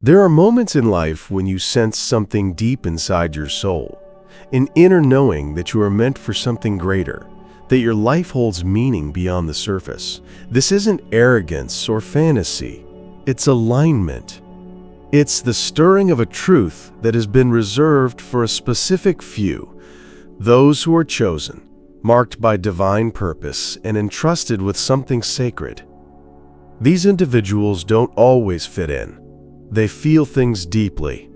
There are moments in life when you sense something deep inside your soul, an inner knowing that you are meant for something greater, that your life holds meaning beyond the surface. This isn't arrogance or fantasy, it's alignment. It's the stirring of a truth that has been reserved for a specific few, those who are chosen, marked by divine purpose and entrusted with something sacred. These individuals don't always fit in. They feel things deeply.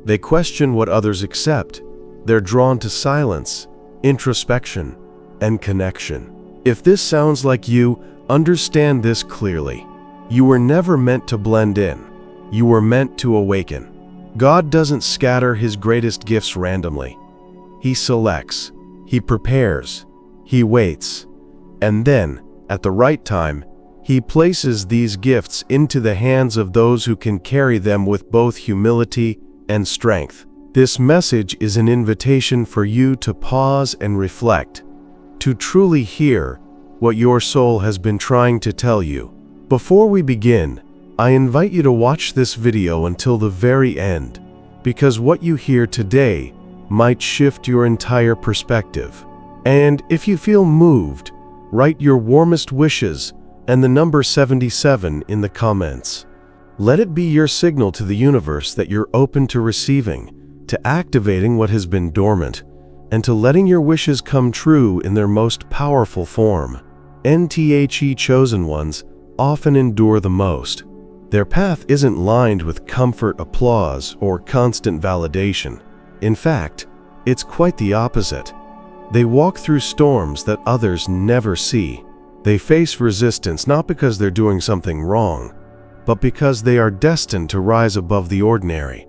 They question what others accept. They're drawn to silence, introspection, and connection. If this sounds like you, understand this clearly. You were never meant to blend in. You were meant to awaken. God doesn't scatter His greatest gifts randomly. He selects, He prepares, He waits, and then, at the right time, He places these gifts into the hands of those who can carry them with both humility and strength. This message is an invitation for you to pause and reflect, to truly hear what your soul has been trying to tell you. Before we begin, I invite you to watch this video until the very end, because what you hear today might shift your entire perspective. And if you feel moved, write your warmest wishes and the number 77 in the comments. Let it be your signal to the universe that you're open to receiving, to activating what has been dormant, and to letting your wishes come true in their most powerful form. NTHE chosen ones often endure the most. Their path isn't lined with comfort, applause, or constant validation. In fact, it's quite the opposite. They walk through storms that others never see. They face resistance not because they're doing something wrong, but because they are destined to rise above the ordinary.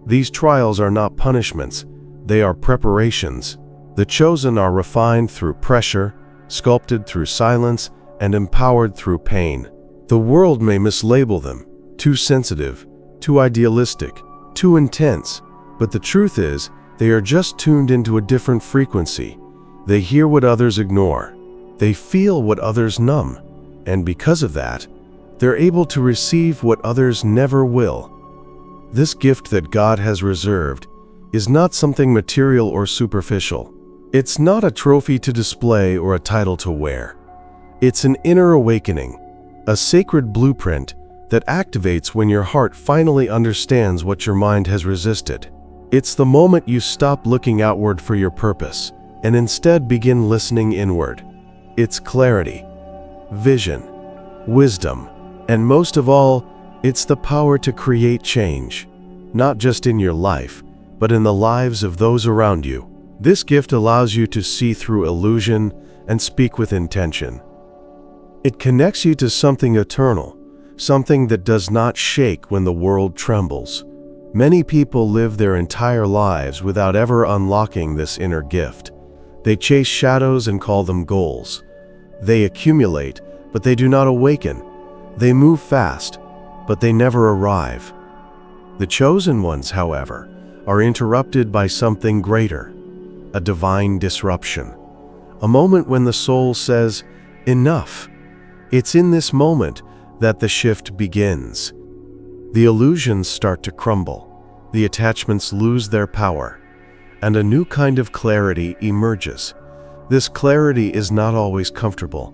These trials are not punishments, they are preparations. The chosen are refined through pressure, sculpted through silence, and empowered through pain. The world may mislabel them, too sensitive, too idealistic, too intense, but the truth is, they are just tuned into a different frequency. They hear what others ignore. They feel what others numb, and because of that, they're able to receive what others never will. This gift that God has reserved is not something material or superficial. It's not a trophy to display or a title to wear. It's an inner awakening, a sacred blueprint that activates when your heart finally understands what your mind has resisted. It's the moment you stop looking outward for your purpose and instead begin listening inward. It's clarity, vision, wisdom, and most of all, it's the power to create change, not just in your life, but in the lives of those around you. This gift allows you to see through illusion and speak with intention. It connects you to something eternal, something that does not shake when the world trembles. Many people live their entire lives without ever unlocking this inner gift. They chase shadows and call them goals. They accumulate, but they do not awaken. They move fast, but they never arrive. The chosen ones, however, are interrupted by something greater, a divine disruption. A moment when the soul says, "Enough." It's in this moment that the shift begins. The illusions start to crumble, the attachments lose their power, and a new kind of clarity emerges. This clarity is not always comfortable.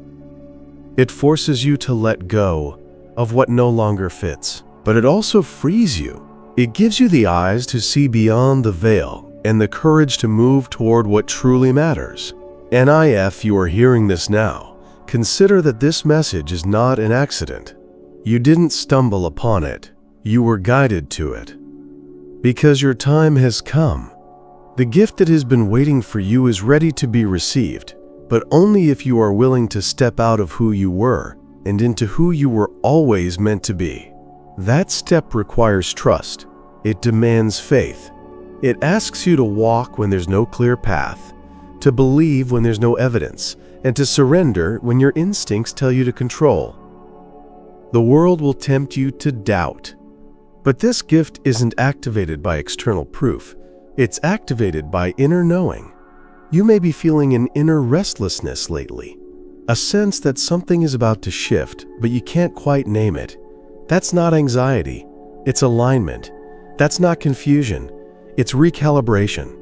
It forces you to let go of what no longer fits, but it also frees you. It gives you the eyes to see beyond the veil and the courage to move toward what truly matters. And if you are hearing this now, consider that this message is not an accident. You didn't stumble upon it. You were guided to it. Because your time has come. The gift that has been waiting for you is ready to be received, but only if you are willing to step out of who you were and into who you were always meant to be. That step requires trust. It demands faith. It asks you to walk when there's no clear path, to believe when there's no evidence, and to surrender when your instincts tell you to control. The world will tempt you to doubt. But this gift isn't activated by external proof. It's activated by inner knowing. You may be feeling an inner restlessness lately, a sense that something is about to shift, but you can't quite name it. That's not anxiety. It's alignment. That's not confusion. It's recalibration.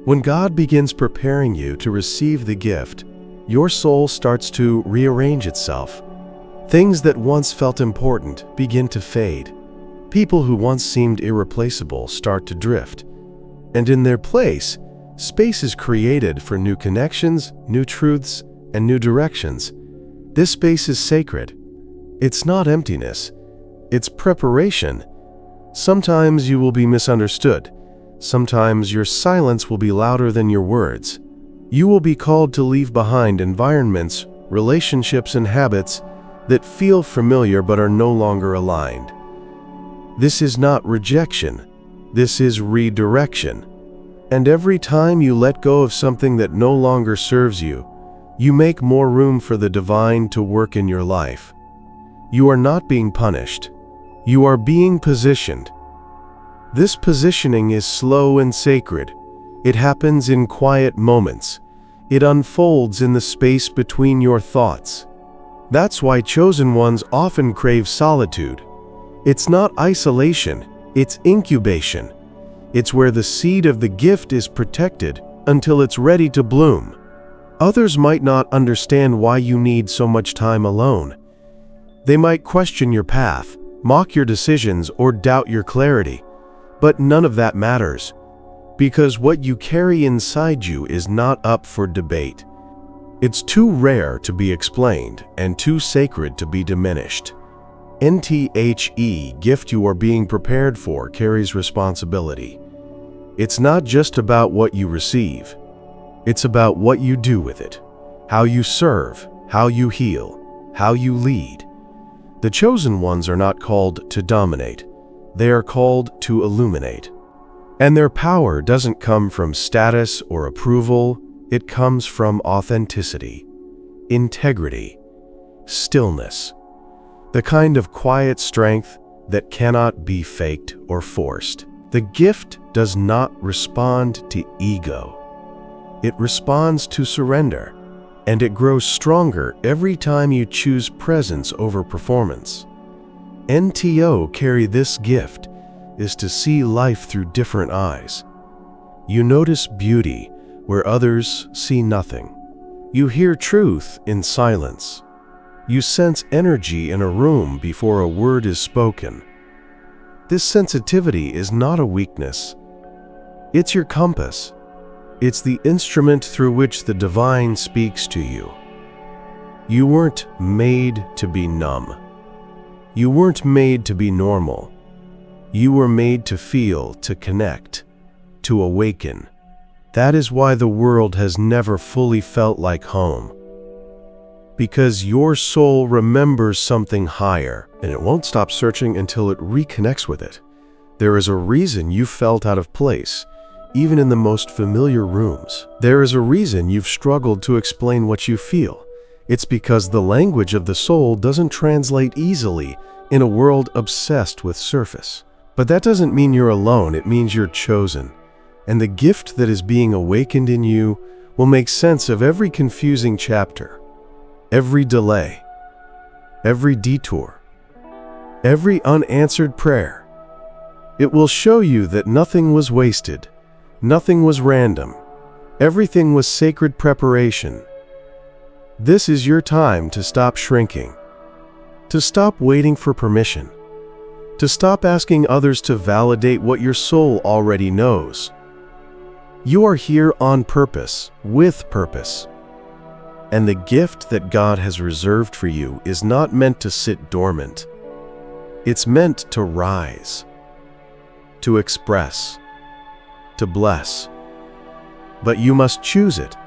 When God begins preparing you to receive the gift, your soul starts to rearrange itself. Things that once felt important begin to fade. People who once seemed irreplaceable start to drift. And in their place, space is created for new connections, new truths, and new directions. This space is sacred. It's not emptiness. It's preparation. Sometimes you will be misunderstood. Sometimes your silence will be louder than your words. You will be called to leave behind environments, relationships, and habits that feel familiar but are no longer aligned. This is not rejection. This is redirection. And every time you let go of something that no longer serves you, you make more room for the divine to work in your life. You are not being punished. You are being positioned. This positioning is slow and sacred. It happens in quiet moments. It unfolds in the space between your thoughts. That's why chosen ones often crave solitude. It's not isolation, it's incubation. It's where the seed of the gift is protected until it's ready to bloom. Others might not understand why you need so much time alone. They might question your path, mock your decisions, or doubt your clarity. But none of that matters, because what you carry inside you is not up for debate. It's too rare to be explained and too sacred to be diminished. NTHE gift you are being prepared for carries responsibility. It's not just about what you receive. It's about what you do with it, how you serve, how you heal, how you lead. The chosen ones are not called to dominate. They are called to illuminate. And their power doesn't come from status or approval. It comes from authenticity, integrity, stillness, the kind of quiet strength that cannot be faked or forced. The gift does not respond to ego. It responds to surrender, and it grows stronger every time you choose presence over performance. NTO carry this gift is to see life through different eyes. You notice beauty where others see nothing. You hear truth in silence. You sense energy in a room before a word is spoken. This sensitivity is not a weakness. It's your compass. It's the instrument through which the divine speaks to you. You weren't made to be numb. You weren't made to be normal. You were made to feel, to connect, to awaken. That is why the world has never fully felt like home. Because your soul remembers something higher, and it won't stop searching until it reconnects with it. There is a reason you felt out of place, even in the most familiar rooms. There is a reason you've struggled to explain what you feel. It's because the language of the soul doesn't translate easily in a world obsessed with surface. But that doesn't mean you're alone, it means you're chosen. And the gift that is being awakened in you will make sense of every confusing chapter, every delay, every detour, every unanswered prayer. It will show you that nothing was wasted, nothing was random, everything was sacred preparation. This is your time to stop shrinking, to stop waiting for permission, to stop asking others to validate what your soul already knows. You are here on purpose, with purpose. And the gift that God has reserved for you is not meant to sit dormant. It's meant to rise, to express, to bless. But you must choose it.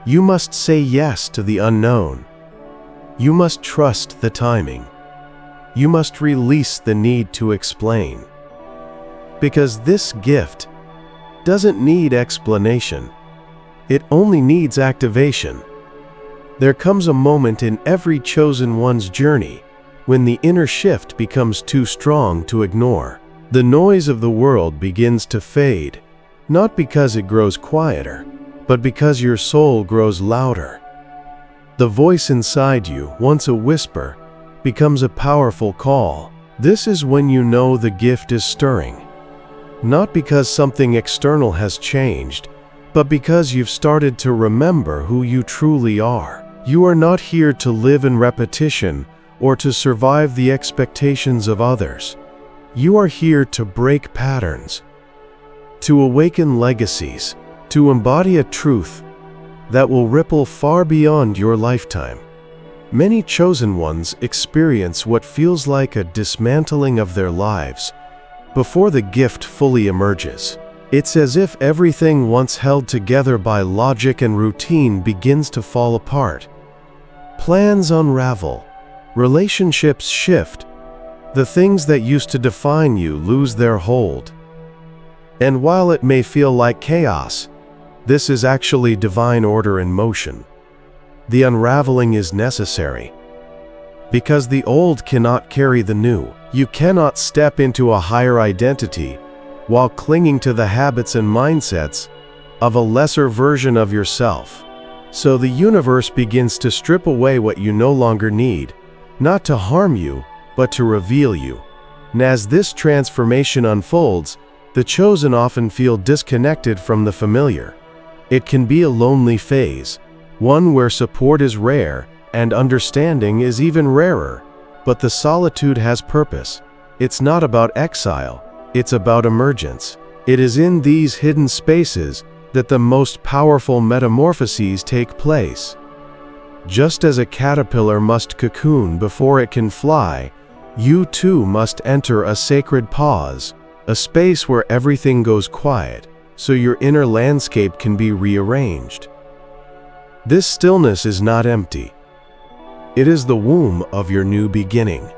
You must say yes to the unknown. You must trust the timing. You must release the need to explain. Because this gift doesn't need explanation. It only needs activation. There comes a moment in every chosen one's journey when the inner shift becomes too strong to ignore. The noise of the world begins to fade, not because it grows quieter, but because your soul grows louder. The voice inside you, once a whisper, becomes a powerful call. This is when you know the gift is stirring. Not because something external has changed, but because you've started to remember who you truly are. You are not here to live in repetition or to survive the expectations of others. You are here to break patterns, to awaken legacies, to embody a truth that will ripple far beyond your lifetime. Many chosen ones experience what feels like a dismantling of their lives before the gift fully emerges. It's as if everything once held together by logic and routine begins to fall apart. Plans unravel, relationships shift, the things that used to define you lose their hold. And while it may feel like chaos, this is actually divine order in motion. The unraveling is necessary, because the old cannot carry the new. You cannot step into a higher identity while clinging to the habits and mindsets of a lesser version of yourself. So the universe begins to strip away what you no longer need, not to harm you, but to reveal you. And as this transformation unfolds, the chosen often feel disconnected from the familiar. It can be a lonely phase, one where support is rare and understanding is even rarer. But the solitude has purpose. It's not about exile, it's about emergence. It is in these hidden spaces that the most powerful metamorphoses take place. Just as a caterpillar must cocoon before it can fly, you too must enter a sacred pause, a space where everything goes quiet, so your inner landscape can be rearranged. This stillness is not empty. It is the womb of your new beginning.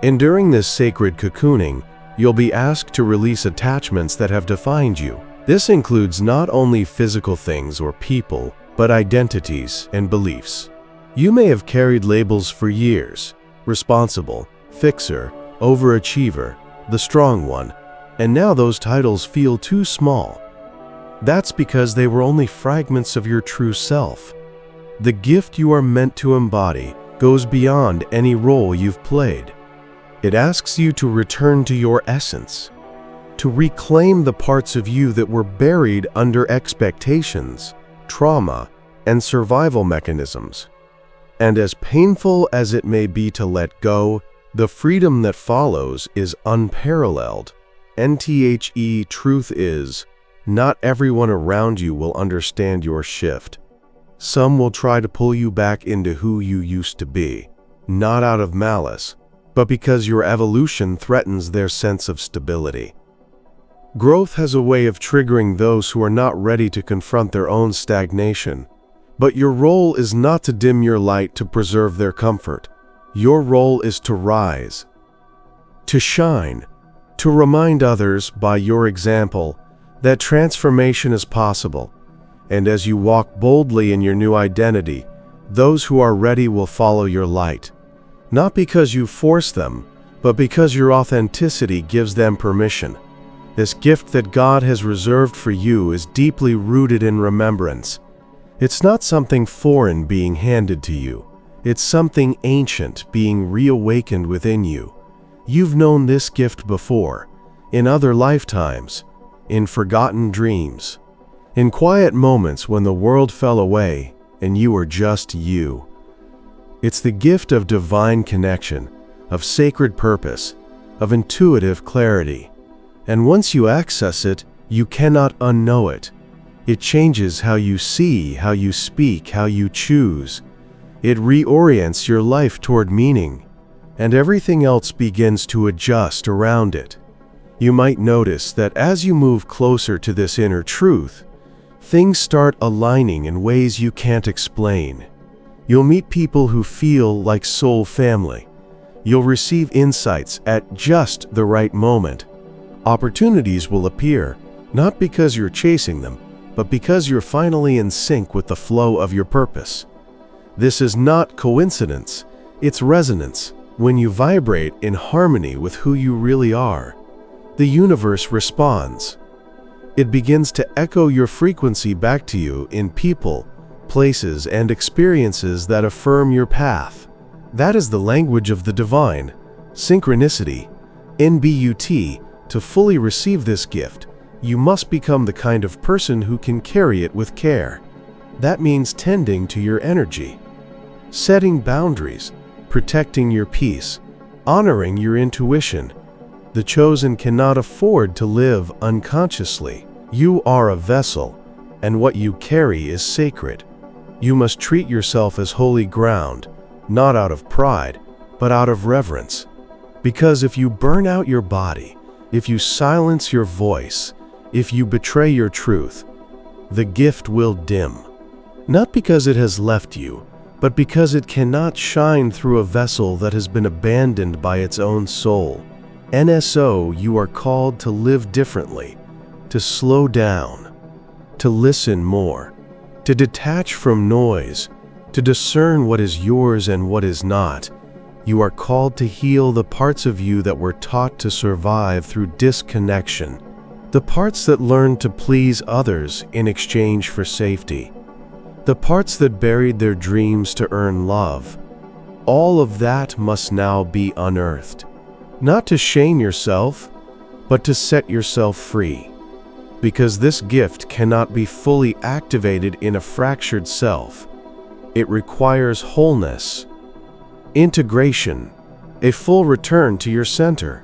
And during this sacred cocooning, you'll be asked to release attachments that have defined you. This includes not only physical things or people, but identities and beliefs. You may have carried labels for years: responsible, fixer, overachiever, the strong one, and now those titles feel too small. That's because they were only fragments of your true self. The gift you are meant to embody goes beyond any role you've played. It asks you to return to your essence, to reclaim the parts of you that were buried under expectations, trauma, and survival mechanisms. And as painful as it may be to let go, the freedom that follows is unparalleled. Truth is, not everyone around you will understand your shift. Some will try to pull you back into who you used to be, not out of malice, but because your evolution threatens their sense of stability. Growth has a way of triggering those who are not ready to confront their own stagnation. But your role is not to dim your light to preserve their comfort. Your role is to rise, to shine, to remind others by your example that transformation is possible. And as you walk boldly in your new identity, those who are ready will follow your light. Not because you force them, but because your authenticity gives them permission. This gift that God has reserved for you is deeply rooted in remembrance. It's not something foreign being handed to you. It's something ancient being reawakened within you. You've known this gift before, in other lifetimes, in forgotten dreams, in quiet moments when the world fell away and you were just you. It's the gift of divine connection, of sacred purpose, of intuitive clarity. And once you access it, you cannot unknow it. It changes how you see, how you speak, how you choose. It reorients your life toward meaning, and everything else begins to adjust around it. You might notice that as you move closer to this inner truth, things start aligning in ways you can't explain. You'll meet people who feel like soul family. You'll receive insights at just the right moment. Opportunities will appear, not because you're chasing them, but because you're finally in sync with the flow of your purpose. This is not coincidence, it's resonance. When you vibrate in harmony with who you really are, the universe responds. It begins to echo your frequency back to you in people, places, and experiences that affirm your path. That is the language of the divine, synchronicity, NBUT. To fully receive this gift, you must become the kind of person who can carry it with care. That means tending to your energy, setting boundaries, protecting your peace, honoring your intuition. The chosen cannot afford to live unconsciously. You are a vessel, and what you carry is sacred. You must treat yourself as holy ground, not out of pride, but out of reverence. Because if you burn out your body, if you silence your voice, if you betray your truth, the gift will dim. Not because it has left you, but because it cannot shine through a vessel that has been abandoned by its own soul. NSO, you are called to live differently, to slow down, to listen more, to detach from noise, to discern what is yours and what is not. You are called to heal the parts of you that were taught to survive through disconnection, the parts that learned to please others in exchange for safety, the parts that buried their dreams to earn love. All of that must now be unearthed, not to shame yourself, but to set yourself free. Because this gift cannot be fully activated in a fractured self. It requires wholeness, integration, a full return to your center.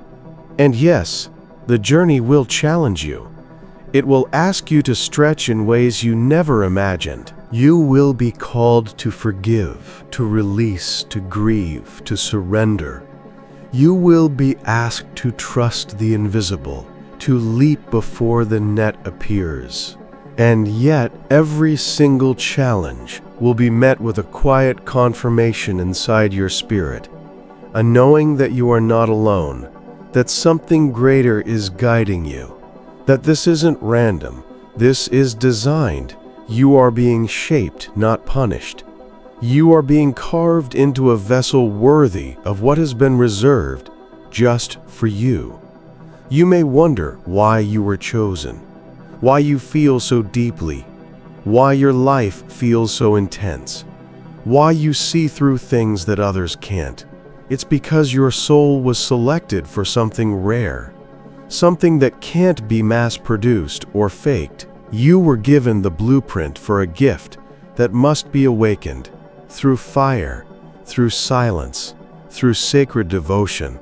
And yes, the journey will challenge you. It will ask you to stretch in ways you never imagined. You will be called to forgive, to release, to grieve, to surrender. You will be asked to trust the invisible, to leap before the net appears. And yet, every single challenge will be met with a quiet confirmation inside your spirit, a knowing that you are not alone, that something greater is guiding you, that this isn't random, this is designed. You are being shaped, not punished. You are being carved into a vessel worthy of what has been reserved just for you. You may wonder why you were chosen, why you feel so deeply, why your life feels so intense, why you see through things that others can't. It's because your soul was selected for something rare, something that can't be mass-produced or faked. You were given the blueprint for a gift that must be awakened through fire, through silence, through sacred devotion.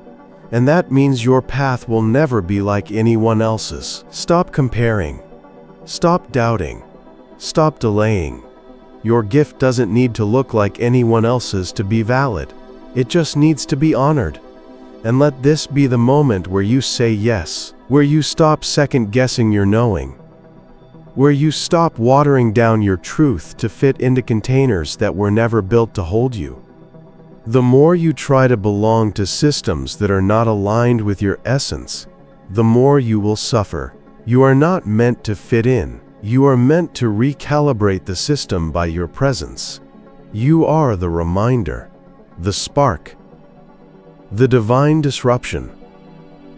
And that means your path will never be like anyone else's. Stop comparing. Stop doubting. Stop delaying. Your gift doesn't need to look like anyone else's to be valid. It just needs to be honored. And let this be the moment where you say yes, where you stop second-guessing your knowing, where you stop watering down your truth to fit into containers that were never built to hold you. The more you try to belong to systems that are not aligned with your essence, the more you will suffer. You are not meant to fit in. You are meant to recalibrate the system by your presence. You are the reminder, the spark, the divine disruption.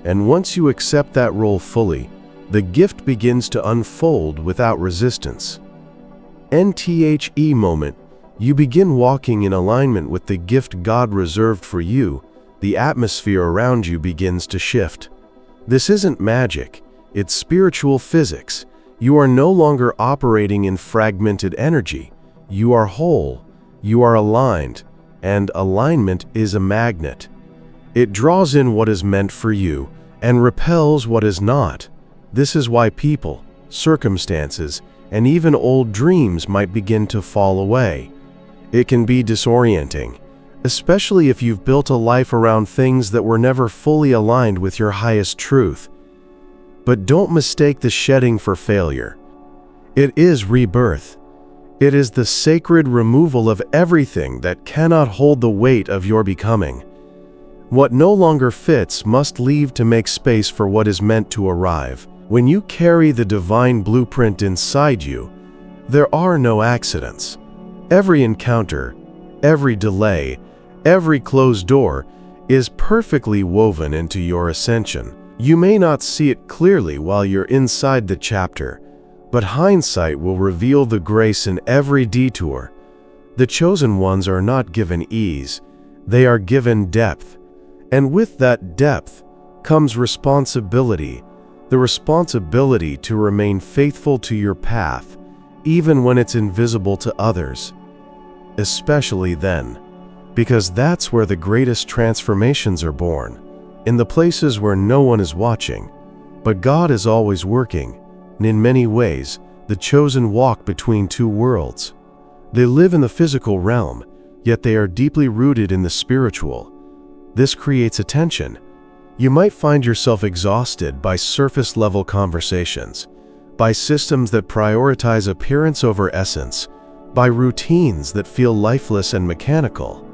And once you accept that role fully, the gift begins to unfold without resistance. NTHE moment. You begin walking in alignment with the gift God reserved for you. The atmosphere around you begins to shift. This isn't magic, it's spiritual physics. You are no longer operating in fragmented energy. You are whole, you are aligned, and alignment is a magnet. It draws in what is meant for you and repels what is not. This is why people, circumstances, and even old dreams might begin to fall away. It can be disorienting, especially if you've built a life around things that were never fully aligned with your highest truth. But don't mistake the shedding for failure. It is rebirth. It is the sacred removal of everything that cannot hold the weight of your becoming. What no longer fits must leave to make space for what is meant to arrive. When you carry the divine blueprint inside you, there are no accidents. Every encounter, every delay, every closed door is perfectly woven into your ascension. You may not see it clearly while you're inside the chapter, but hindsight will reveal the grace in every detour. The chosen ones are not given ease, they are given depth. And with that depth comes responsibility, the responsibility to remain faithful to your path, even when it's invisible to others. Especially then, because that's where the greatest transformations are born, in the places where no one is watching. But God is always working, and in many ways, the chosen walk between two worlds. They live in the physical realm, yet they are deeply rooted in the spiritual. This creates a tension. You might find yourself exhausted by surface-level conversations, by systems that prioritize appearance over essence, by routines that feel lifeless and mechanical.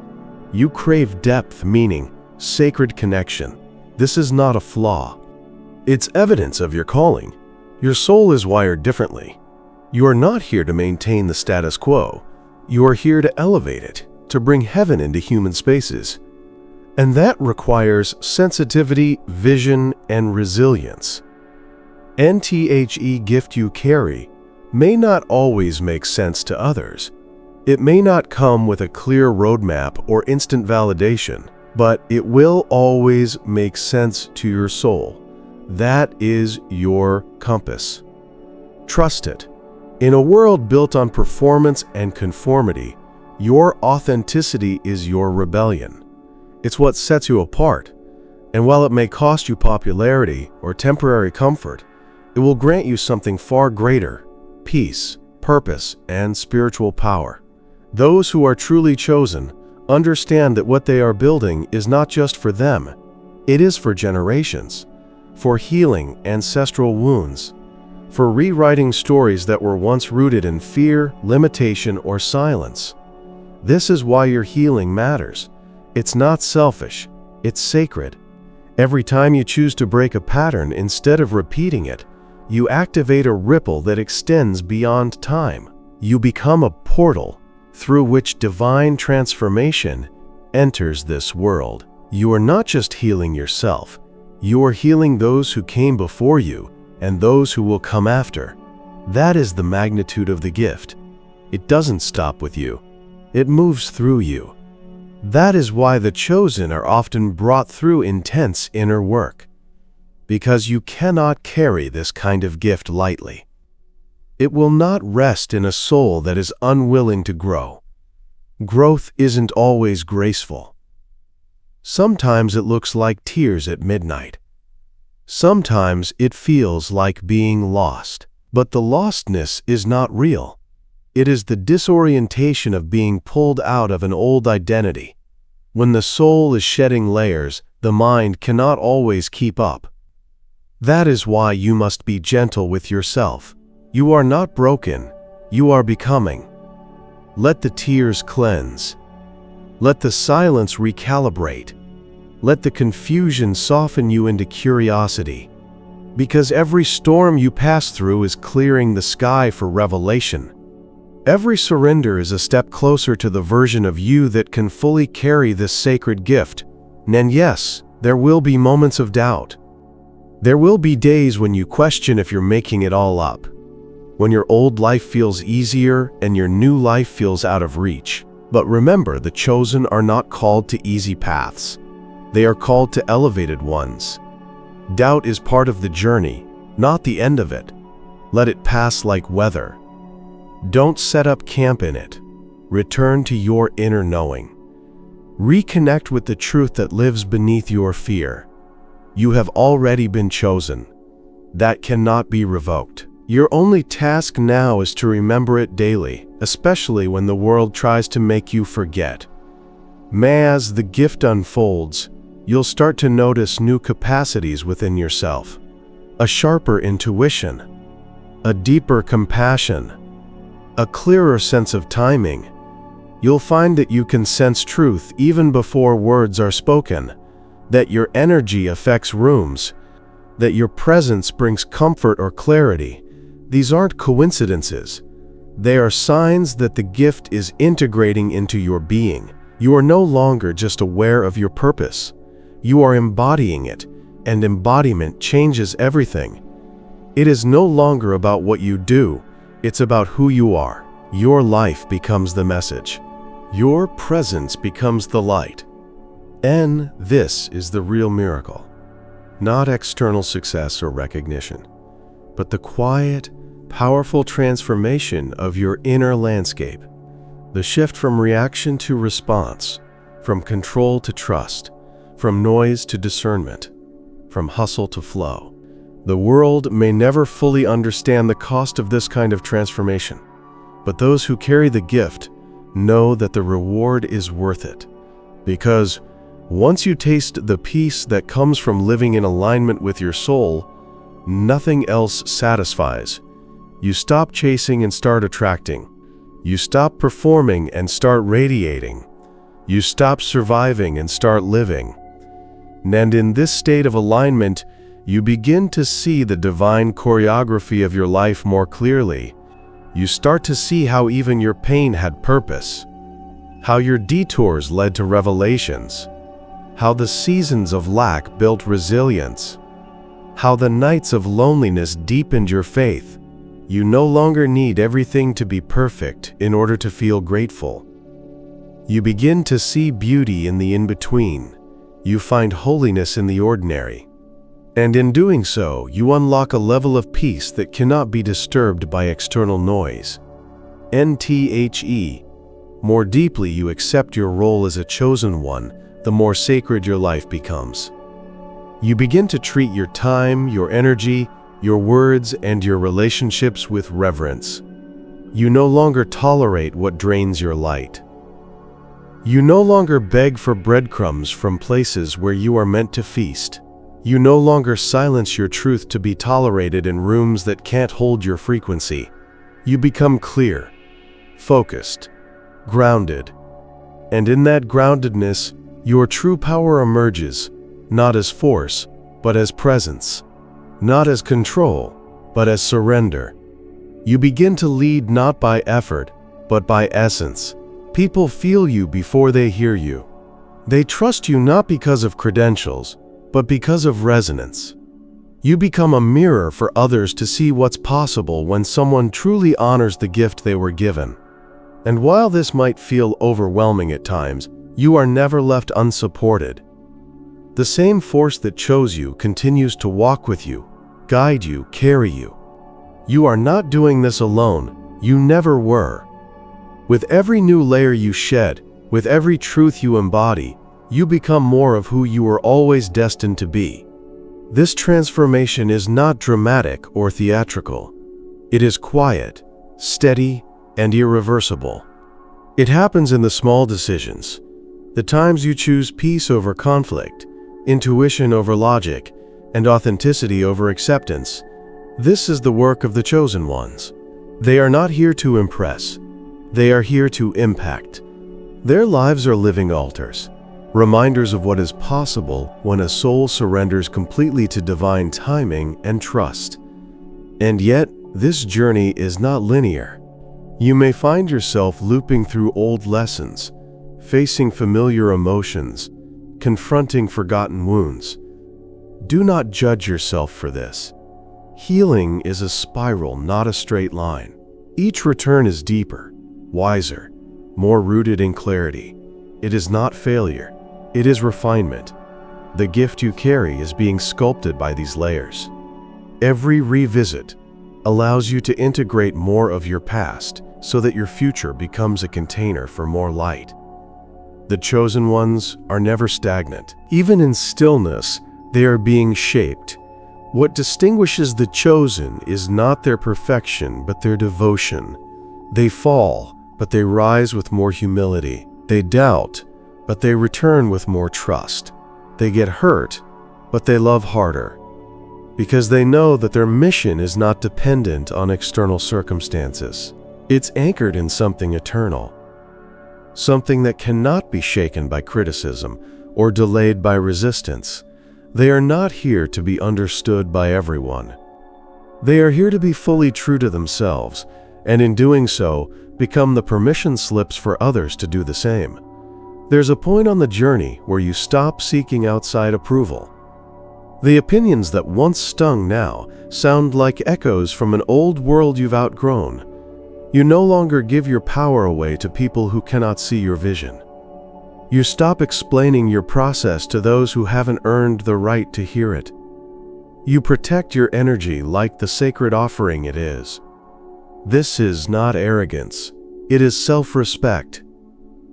You crave depth, meaning, sacred connection. This is not a flaw. It's evidence of your calling. Your soul is wired differently. You are not here to maintain the status quo. You are here to elevate it, to bring heaven into human spaces. And that requires sensitivity, vision, and resilience. The gift you carry may not always make sense to others. It may not come with a clear roadmap or instant validation, but it will always make sense to your soul. That is your compass. Trust it. In a world built on performance and conformity, your authenticity is your rebellion. It's what sets you apart, and while it may cost you popularity or temporary comfort, it will grant you something far greater: peace, purpose, and spiritual power. Those who are truly chosen understand that what they are building is not just for them, it is for generations, for healing ancestral wounds, for rewriting stories that were once rooted in fear, limitation, or silence. This is why your healing matters. It's not selfish, it's sacred. Every time you choose to break a pattern instead of repeating it, you activate a ripple that extends beyond time. You become a portal through which divine transformation enters this world. You are not just healing yourself, you are healing those who came before you and those who will come after. That is the magnitude of the gift. It doesn't stop with you. It moves through you. That is why the chosen are often brought through intense inner work, because you cannot carry this kind of gift lightly. It will not rest in a soul that is unwilling to grow. Growth isn't always graceful. Sometimes it looks like tears at midnight. Sometimes it feels like being lost. But the lostness is not real. It is the disorientation of being pulled out of an old identity. When the soul is shedding layers, the mind cannot always keep up. That is why you must be gentle with yourself. You are not broken, you are becoming. Let the tears cleanse. Let the silence recalibrate. Let the confusion soften you into curiosity. Because every storm you pass through is clearing the sky for revelation. Every surrender is a step closer to the version of you that can fully carry this sacred gift. And yes, there will be moments of doubt. There will be days when you question if you're making it all up. When your old life feels easier and your new life feels out of reach. But remember, the chosen are not called to easy paths. They are called to elevated ones. Doubt is part of the journey, not the end of it. Let it pass like weather. Don't set up camp in it. Return to your inner knowing. Reconnect with the truth that lives beneath your fear. You have already been chosen. That cannot be revoked. Your only task now is to remember it daily, especially when the world tries to make you forget. As the gift unfolds, you'll start to notice new capacities within yourself. A sharper intuition, a deeper compassion, a clearer sense of timing. You'll find that you can sense truth even before words are spoken, that your energy affects rooms, that your presence brings comfort or clarity. These aren't coincidences. They are signs that the gift is integrating into your being. You are no longer just aware of your purpose. You are embodying it, and embodiment changes everything. It is no longer about what you do, it's about who you are. Your life becomes the message. Your presence becomes the light. And this is the real miracle. Not external success or recognition, but the quiet, powerful transformation of your inner landscape. The shift from reaction to response, from control to trust, from noise to discernment, from hustle to flow. The world may never fully understand the cost of this kind of transformation, but those who carry the gift know that the reward is worth it. Because once you taste the peace that comes from living in alignment with your soul, nothing else satisfies. You stop chasing and start attracting. You stop performing and start radiating. You stop surviving and start living. And in this state of alignment, you begin to see the divine choreography of your life more clearly. You start to see how even your pain had purpose, how your detours led to revelations, how the seasons of lack built resilience, how the nights of loneliness deepened your faith. You no longer need everything to be perfect in order to feel grateful. You begin to see beauty in the in-between. You find holiness in the ordinary. And in doing so, you unlock a level of peace that cannot be disturbed by external noise. The more deeply you accept your role as a chosen one, the more sacred your life becomes. You begin to treat your time, your energy, your words, and your relationships with reverence. You no longer tolerate what drains your light. You no longer beg for breadcrumbs from places where you are meant to feast. You no longer silence your truth to be tolerated in rooms that can't hold your frequency. You become clear, focused, grounded. And in that groundedness, your true power emerges, not as force, but as presence. Not as control, but as surrender. You begin to lead not by effort, but by essence. People feel you before they hear you. They trust you not because of credentials, but because of resonance. You become a mirror for others to see what's possible when someone truly honors the gift they were given. And while this might feel overwhelming at times, you are never left unsupported. The same force that chose you continues to walk with you, guide you, carry you. You are not doing this alone. You never were. With every new layer you shed, with every truth you embody, you become more of who you were always destined to be. This transformation is not dramatic or theatrical. It is quiet, steady, and irreversible. It happens in the small decisions, the times you choose peace over conflict, intuition over logic, and authenticity over acceptance. This is the work of the chosen ones. They are not here to impress. They are here to impact. Their lives are living altars, reminders of what is possible when a soul surrenders completely to divine timing and trust. And yet, this journey is not linear. You may find yourself looping through old lessons, facing familiar emotions, confronting forgotten wounds. Do not judge yourself for this. Healing is a spiral, not a straight line. Each return is deeper, wiser, more rooted in clarity. It is not failure. It is refinement. The gift you carry is being sculpted by these layers. Every revisit allows you to integrate more of your past so that your future becomes a container for more light. The chosen ones are never stagnant. Even in stillness, they are being shaped. What distinguishes the chosen is not their perfection, but their devotion. They fall, but they rise with more humility. They doubt, but they return with more trust. They get hurt, but they love harder, because they know that their mission is not dependent on external circumstances. It's anchored in something eternal, something that cannot be shaken by criticism or delayed by resistance. They are not here to be understood by everyone. They are here to be fully true to themselves, and in doing so, become the permission slips for others to do the same. There's a point on the journey where you stop seeking outside approval. The opinions that once stung now sound like echoes from an old world you've outgrown. You no longer give your power away to people who cannot see your vision. You stop explaining your process to those who haven't earned the right to hear it. You protect your energy like the sacred offering it is. This is not arrogance. It is self-respect,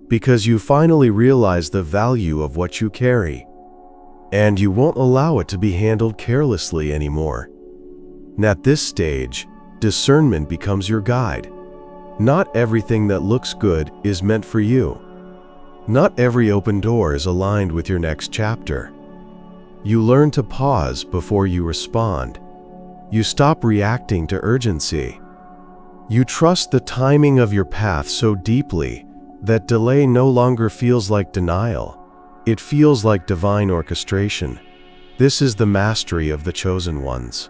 because you finally realize the value of what you carry, and you won't allow it to be handled carelessly anymore. And at this stage, discernment becomes your guide. Not everything that looks good is meant for you. Not every open door is aligned with your next chapter. You learn to pause before you respond. You stop reacting to urgency. You trust the timing of your path so deeply that delay no longer feels like denial. It feels like divine orchestration. This is the mastery of the chosen ones.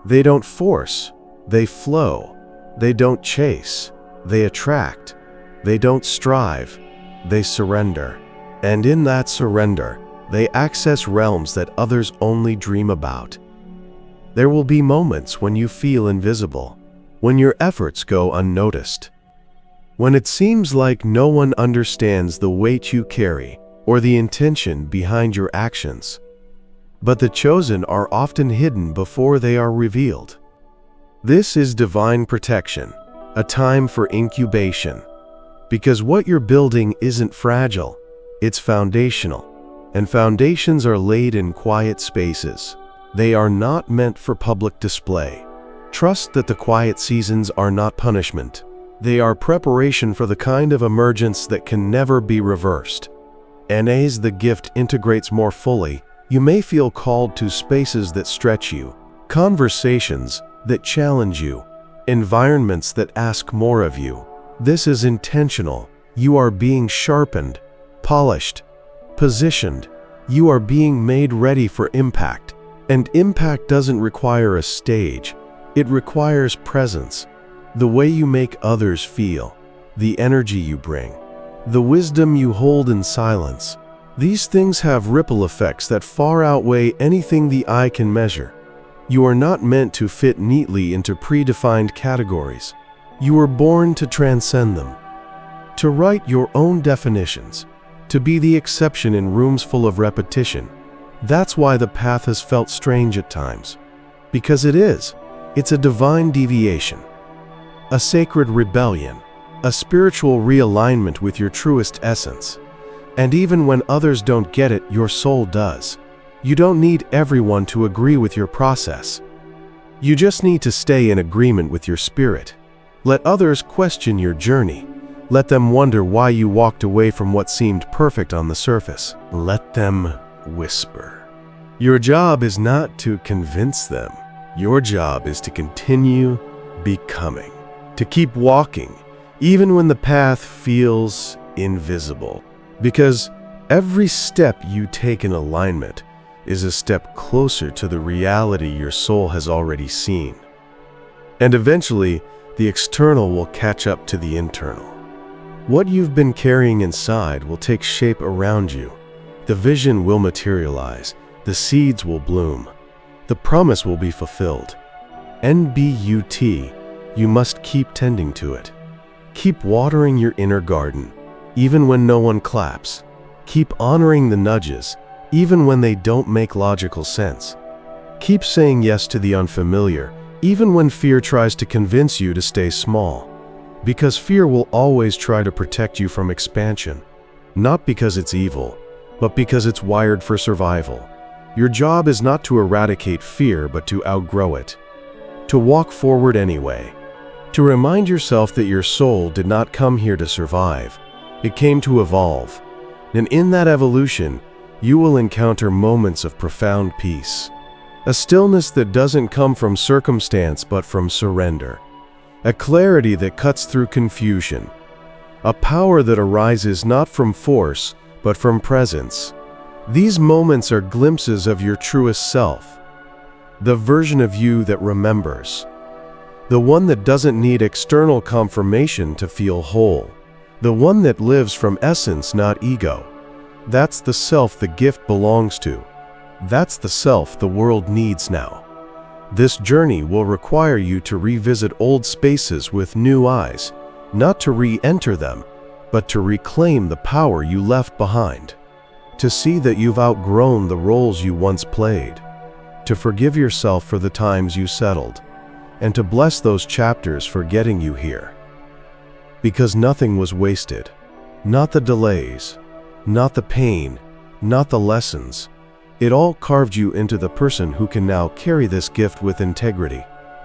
They don't force, they flow. They don't chase, they attract. They don't strive, they surrender. And in that surrender, they access realms that others only dream about. There will be moments when you feel invisible, when your efforts go unnoticed, when it seems like no one understands the weight you carry or the intention behind your actions. But the chosen are often hidden before they are revealed. This is divine protection, a time for incubation, because what you're building isn't fragile, it's foundational. And foundations are laid in quiet spaces. They are not meant for public display. Trust that the quiet seasons are not punishment. They are preparation for the kind of emergence that can never be reversed. And as the gift integrates more fully, you may feel called to spaces that stretch you, conversations that challenge you, environments that ask more of you. This is intentional. You are being sharpened, polished, positioned. You are being made ready for impact. And impact doesn't require a stage. It requires presence. The way you make others feel, the energy you bring, the wisdom you hold in silence. These things have ripple effects that far outweigh anything the eye can measure. You are not meant to fit neatly into predefined categories. You were born to transcend them, to write your own definitions, to be the exception in rooms full of repetition. That's why the path has felt strange at times. Because it is. It's a divine deviation, a sacred rebellion, a spiritual realignment with your truest essence. And even when others don't get it, your soul does. You don't need everyone to agree with your process. You just need to stay in agreement with your spirit. Let others question your journey. Let them wonder why you walked away from what seemed perfect on the surface. Let them whisper. Your job is not to convince them. Your job is to continue becoming, to keep walking, even when the path feels invisible. Because every step you take in alignment is a step closer to the reality your soul has already seen. And eventually, the external will catch up to the internal. What you've been carrying inside will take shape around you. The vision will materialize. The seeds will bloom. The promise will be fulfilled. NBUT, you must keep tending to it. Keep watering your inner garden, even when no one claps. Keep honoring the nudges, even when they don't make logical sense. Keep saying yes to the unfamiliar, even when fear tries to convince you to stay small. Because fear will always try to protect you from expansion. Not because it's evil, but because it's wired for survival. Your job is not to eradicate fear, but to outgrow it. To walk forward anyway. To remind yourself that your soul did not come here to survive. It came to evolve. And in that evolution, you will encounter moments of profound peace. A stillness that doesn't come from circumstance but from surrender. A clarity that cuts through confusion. A power that arises not from force but from presence. These moments are glimpses of your truest self. The version of you that remembers. The one that doesn't need external confirmation to feel whole. The one that lives from essence, not ego. That's the self the gift belongs to. That's the self the world needs now. This journey will require you to revisit old spaces with new eyes, not to re-enter them, but to reclaim the power you left behind, to see that you've outgrown the roles you once played, to forgive yourself for the times you settled, and to bless those chapters for getting you here. Because nothing was wasted, not the delays, not the pain, not the lessons. It all carved you into the person who can now carry this gift with integrity.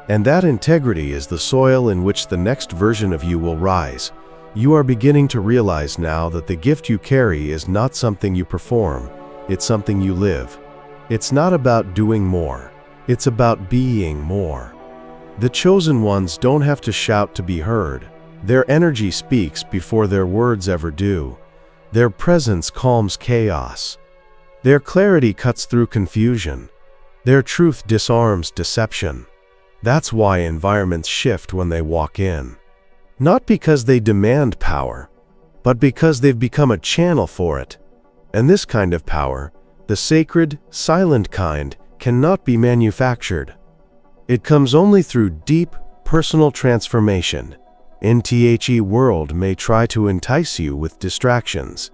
And that integrity is the soil in which the next version of you will rise. You are beginning to realize now that the gift you carry is not something you perform, it's something you live. It's not about doing more, it's about being more. The chosen ones don't have to shout to be heard. Their energy speaks before their words ever do. Their presence calms chaos. Their clarity cuts through confusion. Their truth disarms deception. That's why environments shift when they walk in. Not because they demand power, but because they've become a channel for it. And this kind of power, the sacred, silent kind, cannot be manufactured. It comes only through deep, personal transformation. The world may try to entice you with distractions.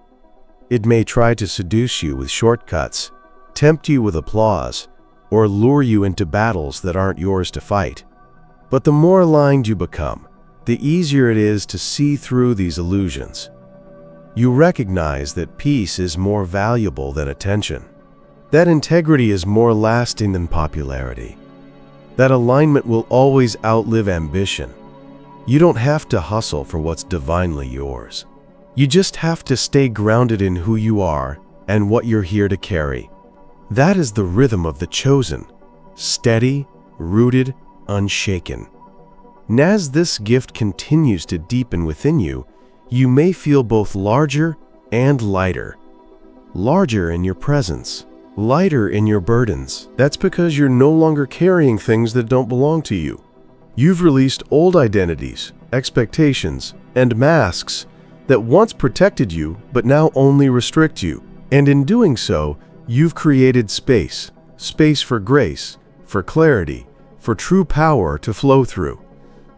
It may try to seduce you with shortcuts, tempt you with applause, or lure you into battles that aren't yours to fight. But the more aligned you become, the easier it is to see through these illusions. You recognize that peace is more valuable than attention, that integrity is more lasting than popularity, that alignment will always outlive ambition. You don't have to hustle for what's divinely yours. You just have to stay grounded in who you are and what you're here to carry. That is the rhythm of the chosen, steady, rooted, unshaken. And as this gift continues to deepen within you, you may feel both larger and lighter. Larger in your presence, lighter in your burdens. That's because you're no longer carrying things that don't belong to you. You've released old identities, expectations, and masks that once protected you but now only restrict you. And in doing so, you've created space for grace, for clarity, for true power to flow through.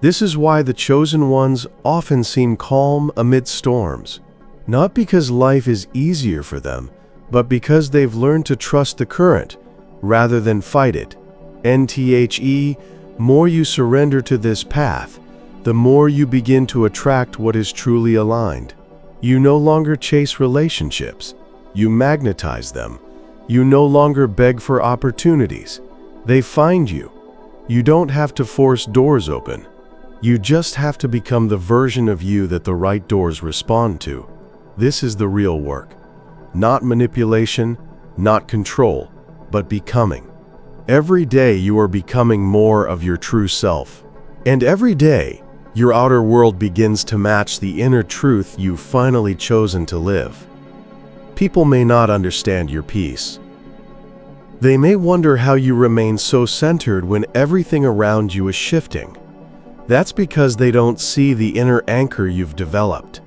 This is why the chosen ones often seem calm amid storms, not because life is easier for them, but because they've learned to trust the current rather than fight it. The more you surrender to this path, the more you begin to attract what is truly aligned. You no longer chase relationships, you magnetize them. You no longer beg for opportunities, they find you. You don't have to force doors open. You just have to become the version of you that the right doors respond to. This is the real work. Not manipulation, not control, but becoming. Every day you are becoming more of your true self. And every day, your outer world begins to match the inner truth you've finally chosen to live. People may not understand your peace. They may wonder how you remain so centered when everything around you is shifting. That's because they don't see the inner anchor you've developed.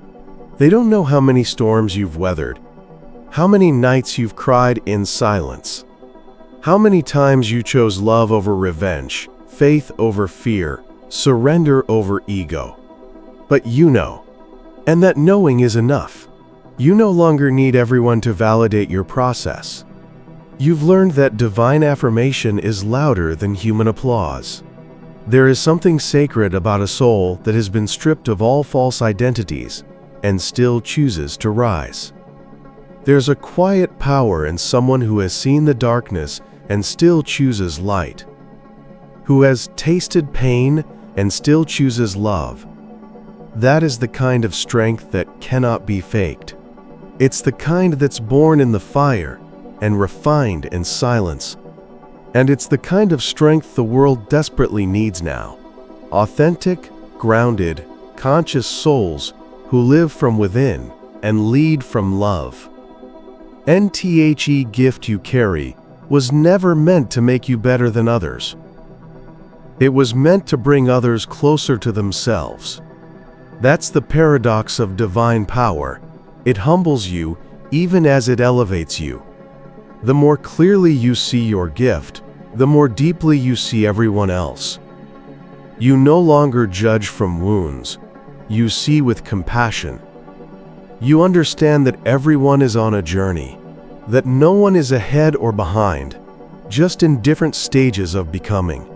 They don't know how many storms you've weathered, how many nights you've cried in silence, how many times you chose love over revenge, faith over fear, surrender over ego. But you know, and that knowing is enough. You no longer need everyone to validate your process. You've learned that divine affirmation is louder than human applause. There is something sacred about a soul that has been stripped of all false identities and still chooses to rise. There's a quiet power in someone who has seen the darkness and still chooses light, who has tasted pain and still chooses love. That is the kind of strength that cannot be faked. It's the kind that's born in the fire and refined in silence. And it's the kind of strength the world desperately needs now. Authentic, grounded, conscious souls who live from within and lead from love. The gift you carry was never meant to make you better than others. It was meant to bring others closer to themselves. That's the paradox of divine power. It humbles you even as it elevates you. The more clearly you see your gift, the more deeply you see everyone else. You no longer judge from wounds. You see with compassion. You understand that everyone is on a journey, that no one is ahead or behind, just in different stages of becoming.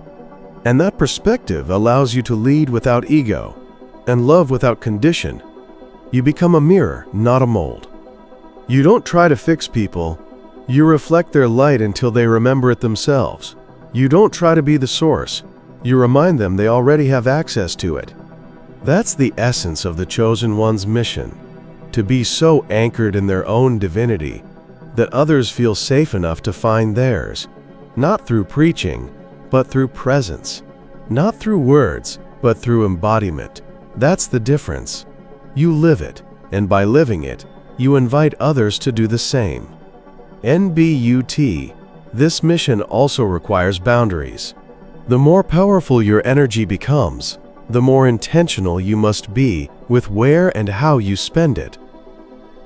And that perspective allows you to lead without ego and love without condition. You become a mirror, not a mold. You don't try to fix people. You reflect their light until they remember it themselves. You don't try to be the source. You remind them they already have access to it. That's the essence of the chosen one's mission, to be so anchored in their own divinity that others feel safe enough to find theirs, not through preaching, but through presence, not through words, but through embodiment. That's the difference. You live it, and by living it, you invite others to do the same. NBUT, this mission also requires boundaries. The more powerful your energy becomes, the more intentional you must be with where and how you spend it.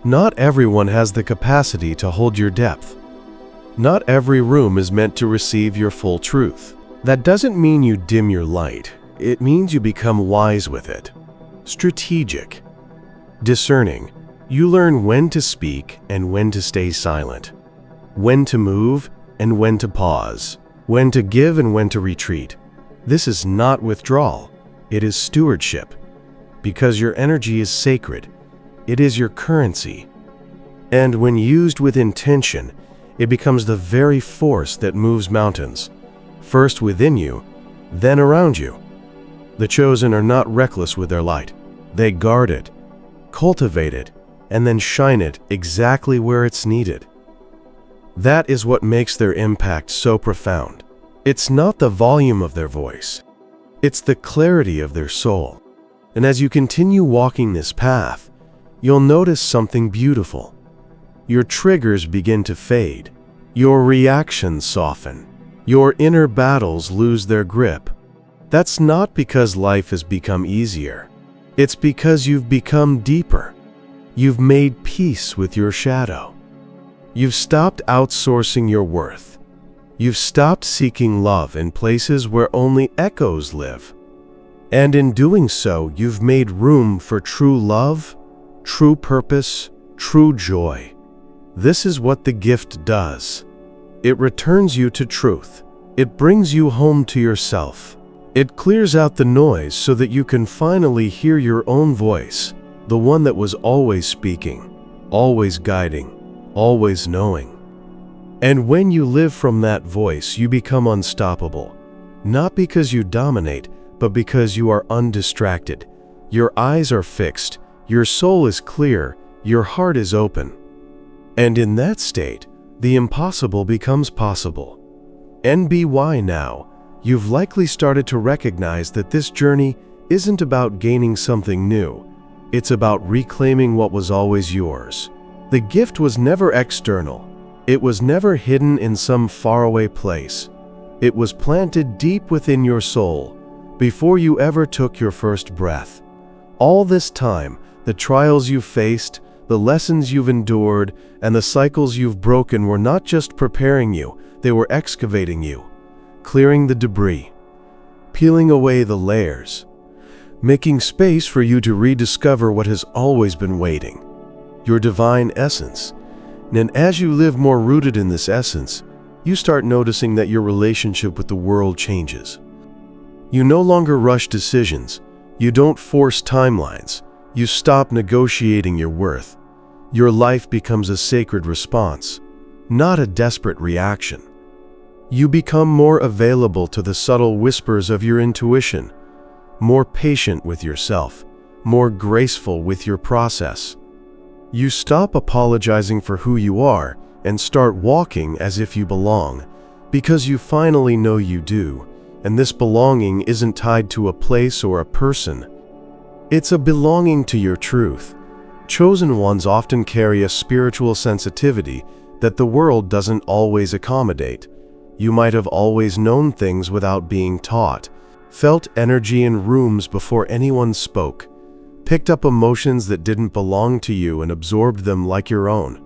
Not everyone has the capacity to hold your depth. Not every room is meant to receive your full truth. That doesn't mean you dim your light. It means you become wise with it. Strategic. Discerning. You learn when to speak and when to stay silent. When to move and when to pause. When to give and when to retreat. This is not withdrawal. It is stewardship. Because your energy is sacred. It is your currency. And when used with intention, it becomes the very force that moves mountains. First within you, then around you. The chosen are not reckless with their light. They guard it, cultivate it, and then shine it exactly where it's needed. That is what makes their impact so profound. It's not the volume of their voice. It's the clarity of their soul. And as you continue walking this path, you'll notice something beautiful. Your triggers begin to fade. Your reactions soften. Your inner battles lose their grip. That's not because life has become easier. It's because you've become deeper. You've made peace with your shadow. You've stopped outsourcing your worth. You've stopped seeking love in places where only echoes live. And in doing so, you've made room for true love, true purpose, true joy. This is what the gift does. It returns you to truth. It brings you home to yourself. It clears out the noise so that you can finally hear your own voice, the one that was always speaking, always guiding, always knowing. And when you live from that voice, you become unstoppable, not because you dominate, but because you are undistracted. Your eyes are fixed, your soul is clear, your heart is open. And in that state, the impossible becomes possible. NBY now, you've likely started to recognize that this journey isn't about gaining something new. It's about reclaiming what was always yours. The gift was never external. It was never hidden in some faraway place. It was planted deep within your soul before you ever took your first breath. All this time, the trials you've faced, the lessons you've endured, and the cycles you've broken were not just preparing you, they were excavating you, clearing the debris, peeling away the layers, making space for you to rediscover what has always been waiting, your divine essence. And as you live more rooted in this essence, you start noticing that your relationship with the world changes. You no longer rush decisions. You don't force timelines. You stop negotiating your worth. Your life becomes a sacred response, not a desperate reaction. You become more available to the subtle whispers of your intuition, more patient with yourself, more graceful with your process. You stop apologizing for who you are and start walking as if you belong, because you finally know you do, and this belonging isn't tied to a place or a person. It's a belonging to your truth. Chosen ones often carry a spiritual sensitivity that the world doesn't always accommodate. You might have always known things without being taught, felt energy in rooms before anyone spoke, picked up emotions that didn't belong to you and absorbed them like your own.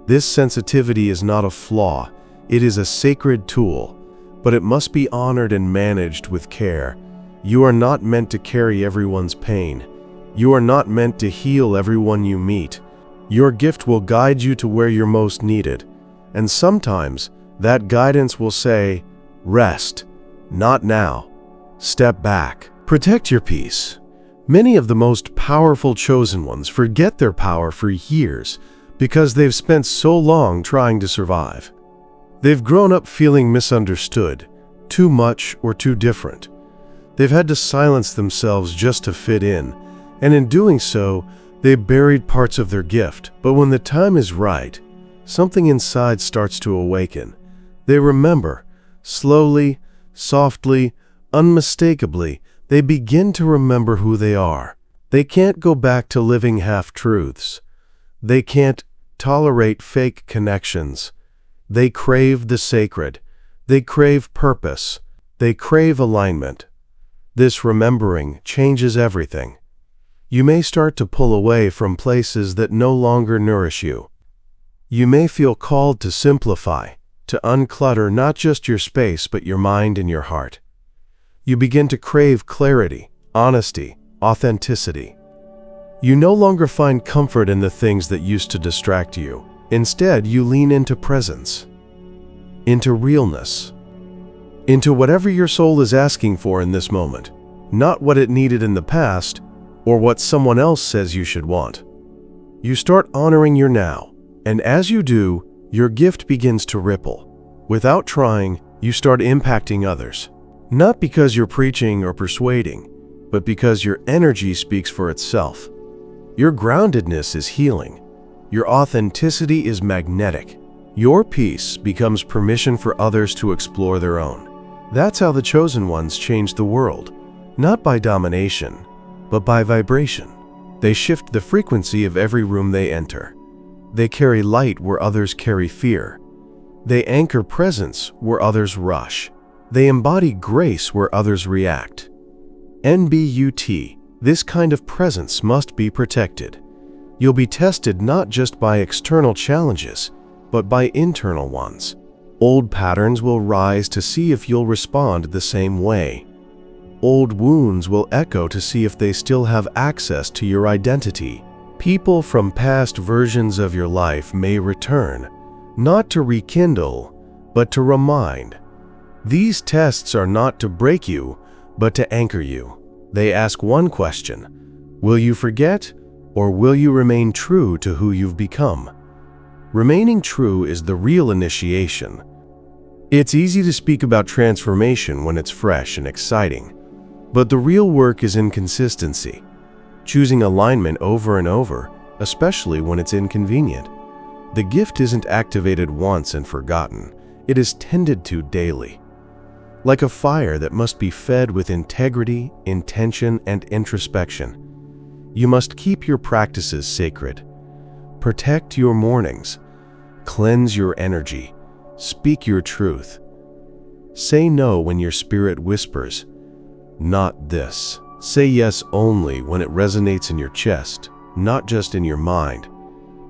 This sensitivity is not a flaw, it is a sacred tool, but it must be honored and managed with care. You are not meant to carry everyone's pain. You are not meant to heal everyone you meet. Your gift will guide you to where you're most needed, and sometimes that guidance will say, "Rest, not now. Step back." Protect your peace. Many of the most powerful chosen ones forget their power for years because they've spent so long trying to survive. They've grown up feeling misunderstood, too much or too different. They've had to silence themselves just to fit in, and in doing so, they buried parts of their gift. But when the time is right, something inside starts to awaken. They remember, slowly, softly, unmistakably, they begin to remember who they are. They can't go back to living half-truths. They can't tolerate fake connections. They crave the sacred. They crave purpose. They crave alignment. This remembering changes everything. You may start to pull away from places that no longer nourish you. You may feel called to simplify, to unclutter not just your space but your mind and your heart. You begin to crave clarity, honesty, authenticity. You no longer find comfort in the things that used to distract you. Instead, you lean into presence, into realness, into whatever your soul is asking for in this moment, not what it needed in the past or what someone else says you should want. You start honoring your now, and as you do, your gift begins to ripple. Without trying, you start impacting others. Not because you're preaching or persuading, but because your energy speaks for itself. Your groundedness is healing. Your authenticity is magnetic. Your peace becomes permission for others to explore their own. That's how the chosen ones change the world, not by domination, but by vibration. They shift the frequency of every room they enter. They carry light where others carry fear. They anchor presence where others rush. They embody grace where others react. NBUT, this kind of presence must be protected. You'll be tested not just by external challenges, but by internal ones. Old patterns will rise to see if you'll respond the same way. Old wounds will echo to see if they still have access to your identity. People from past versions of your life may return, not to rekindle, but to remind. These tests are not to break you, but to anchor you. They ask one question: will you forget, or will you remain true to who you've become? Remaining true is the real initiation. It's easy to speak about transformation when it's fresh and exciting, but the real work is in consistency, choosing alignment over and over, especially when it's inconvenient. The gift isn't activated once and forgotten. It is tended to daily. Like a fire that must be fed with integrity, intention, and introspection. You must keep your practices sacred. Protect your mornings. Cleanse your energy. Speak your truth. Say no when your spirit whispers, "Not this." Say yes only when it resonates in your chest, not just in your mind.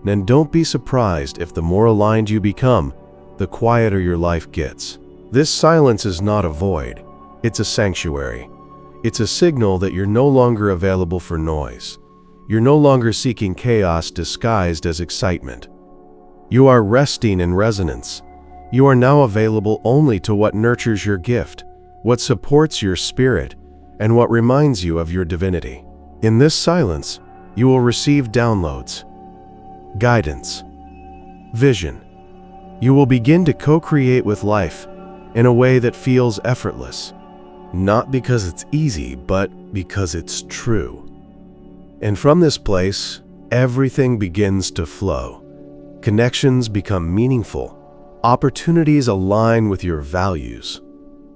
And don't be surprised if the more aligned you become, the quieter your life gets. This silence is not a void, it's a sanctuary. It's a signal that you're no longer available for noise. You're no longer seeking chaos disguised as excitement. You are resting in resonance. You are now available only to what nurtures your gift, what supports your spirit, and what reminds you of your divinity. In this silence, you will receive downloads, guidance, vision. You will begin to co-create with life in a way that feels effortless, not because it's easy, but because it's true. And from this place, everything begins to flow. Connections become meaningful. Opportunities align with your values.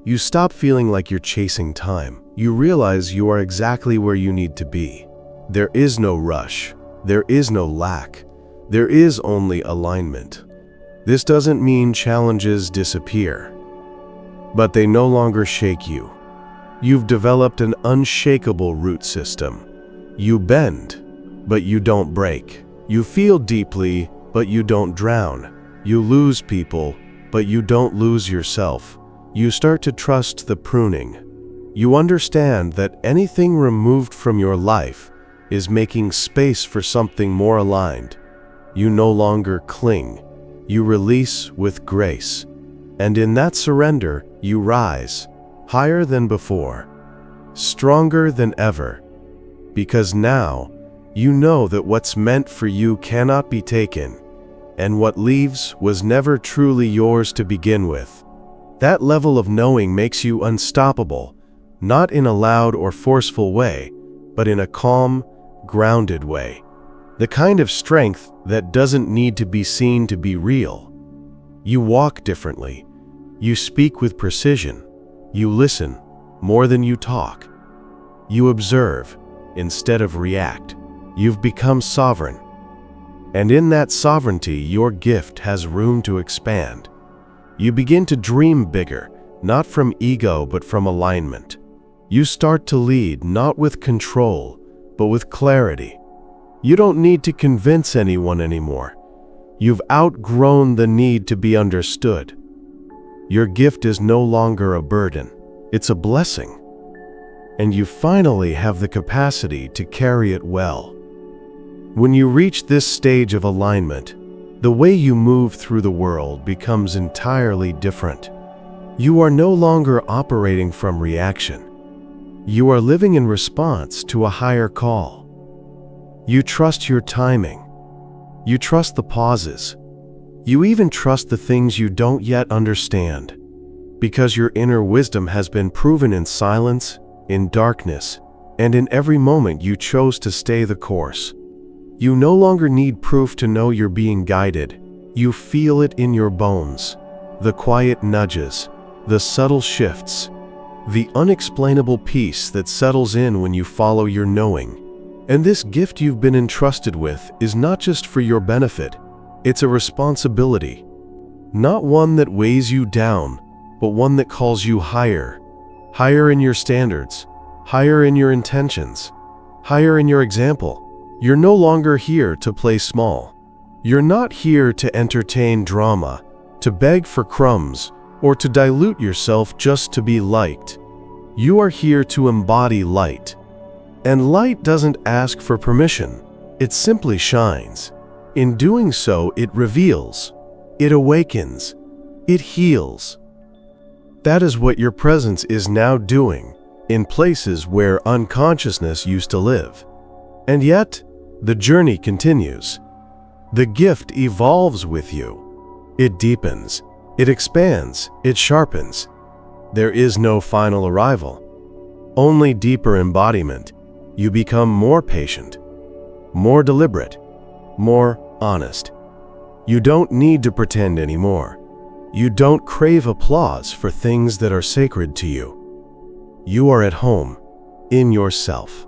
You stop feeling like you're chasing time. You realize you are exactly where you need to be. There is no rush. There is no lack. There is only alignment. This doesn't mean challenges disappear, but they no longer shake you. You've developed an unshakable root system. You bend, but you don't break. You feel deeply, but you don't drown. You lose people, but you don't lose yourself. You start to trust the pruning. You understand that anything removed from your life is making space for something more aligned. You no longer cling. You release with grace. And in that surrender, you rise, higher than before, stronger than ever. Because now, you know that what's meant for you cannot be taken, and what leaves was never truly yours to begin with. That level of knowing makes you unstoppable, not in a loud or forceful way, but in a calm, grounded way. The kind of strength that doesn't need to be seen to be real. You walk differently. You speak with precision. You listen more than you talk. You observe instead of react. You've become sovereign. And in that sovereignty, your gift has room to expand. You begin to dream bigger, not from ego but from alignment. You start to lead not with control, but with clarity. You don't need to convince anyone anymore. You've outgrown the need to be understood. Your gift is no longer a burden. It's a blessing. And you finally have the capacity to carry it well. When you reach this stage of alignment, the way you move through the world becomes entirely different. You are no longer operating from reaction. You are living in response to a higher call. You trust your timing. You trust the pauses. You even trust the things you don't yet understand, because your inner wisdom has been proven in silence, in darkness, and in every moment you chose to stay the course. You no longer need proof to know you're being guided. You feel it in your bones. The quiet nudges, the subtle shifts, the unexplainable peace that settles in when you follow your knowing. And this gift you've been entrusted with is not just for your benefit, it's a responsibility. Not one that weighs you down, but one that calls you higher. Higher in your standards, higher in your intentions, higher in your example. You're no longer here to play small. You're not here to entertain drama, to beg for crumbs, or to dilute yourself just to be liked. You are here to embody light. And light doesn't ask for permission, it simply shines. In doing so, it reveals, it awakens, it heals. That is what your presence is now doing, in places where unconsciousness used to live. And yet, the journey continues. The gift evolves with you. It deepens, it expands, it sharpens. There is no final arrival, only deeper embodiment. You become more patient, more deliberate, more honest. You don't need to pretend anymore. You don't crave applause for things that are sacred to you. You are at home, in yourself.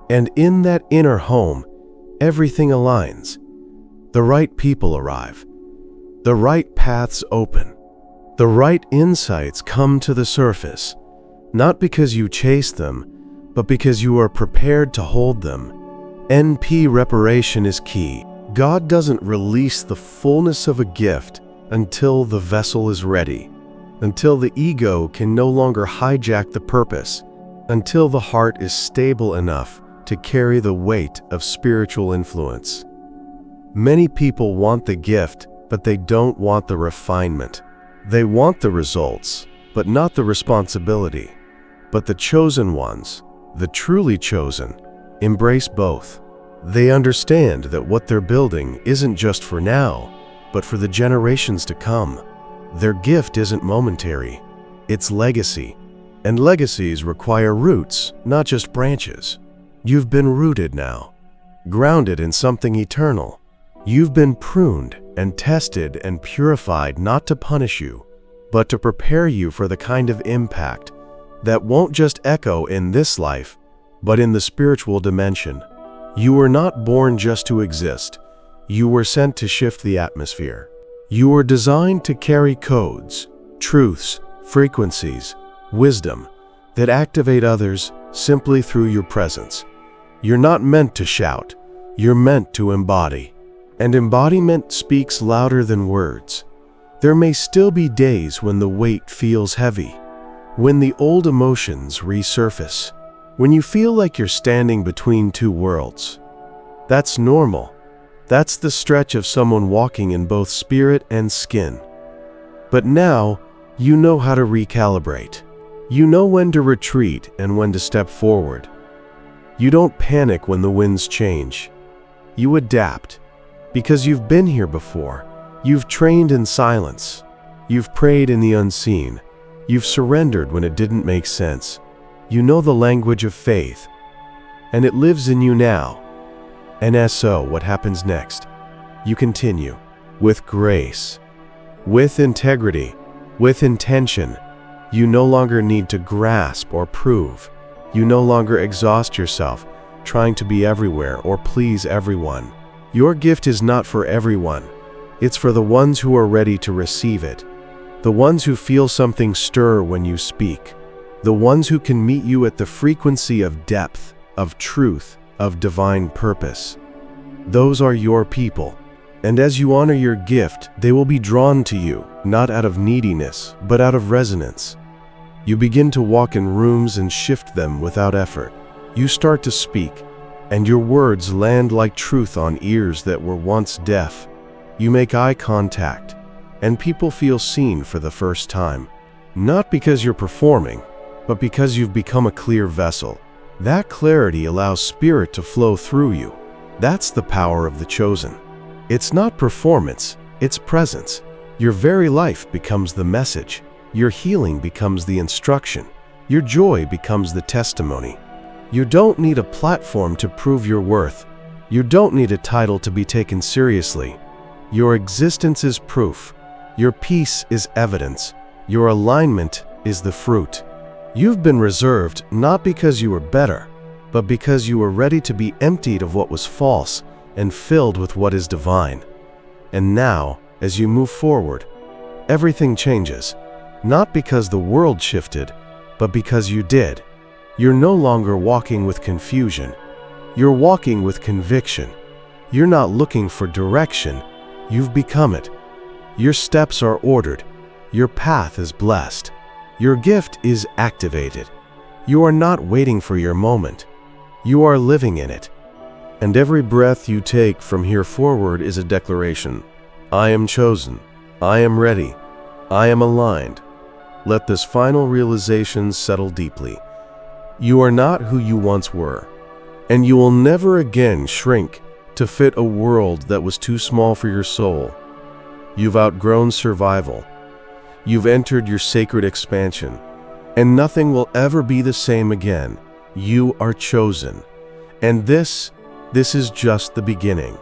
And in that inner home, everything aligns. The right people arrive. The right paths open. The right insights come to the surface, not because you chase them, but because you are prepared to hold them. NP reparation is key. God doesn't release the fullness of a gift until the vessel is ready, until the ego can no longer hijack the purpose, until the heart is stable enough to carry the weight of spiritual influence. Many people want the gift, but they don't want the refinement. They want the results, but not the responsibility. But the chosen ones, the truly chosen, embrace both. They understand that what they're building isn't just for now, but for the generations to come. Their gift isn't momentary, it's legacy. And legacies require roots, not just branches. You've been rooted now, grounded in something eternal. You've been pruned and tested and purified not to punish you, but to prepare you for the kind of impact that won't just echo in this life, but in the spiritual dimension. You were not born just to exist. You were sent to shift the atmosphere. You were designed to carry codes, truths, frequencies, wisdom that activate others simply through your presence. You're not meant to shout. You're meant to embody. And embodiment speaks louder than words. There may still be days when the weight feels heavy, when the old emotions resurface, when you feel like you're standing between two worlds. That's normal. That's the stretch of someone walking in both spirit and skin. But now, you know how to recalibrate. You know when to retreat and when to step forward. You don't panic when the winds change. You adapt, because you've been here before. You've trained in silence. You've prayed in the unseen. You've surrendered when it didn't make sense. You know the language of faith, and it lives in you now. And so, what happens next? You continue, with grace, with integrity, with intention. You no longer need to grasp or prove. You no longer exhaust yourself trying to be everywhere or please everyone. Your gift is not for everyone. It's for the ones who are ready to receive it. The ones who feel something stir when you speak. The ones who can meet you at the frequency of depth, of truth, of divine purpose. Those are your people. And as you honor your gift, they will be drawn to you, not out of neediness, but out of resonance. You begin to walk in rooms and shift them without effort. You start to speak, and your words land like truth on ears that were once deaf. You make eye contact, and people feel seen for the first time. Not because you're performing, but because you've become a clear vessel. That clarity allows spirit to flow through you. That's the power of the chosen. It's not performance, it's presence. Your very life becomes the message. Your healing becomes the instruction. Your joy becomes the testimony. You don't need a platform to prove your worth. You don't need a title to be taken seriously. Your existence is proof. Your peace is evidence. Your alignment is the fruit. You've been reserved not because you were better, but because you were ready to be emptied of what was false and filled with what is divine. And now, as you move forward, everything changes, not because the world shifted, but because you did. You're no longer walking with confusion. You're walking with conviction. You're not looking for direction. You've become it. Your steps are ordered. Your path is blessed. Your gift is activated. You are not waiting for your moment. You are living in it. And every breath you take from here forward is a declaration. I am chosen. I am ready. I am aligned. Let this final realization settle deeply. You are not who you once were, and you will never again shrink to fit a world that was too small for your soul. You've outgrown survival. You've entered your sacred expansion, and nothing will ever be the same again. You are chosen, and this is just the beginning.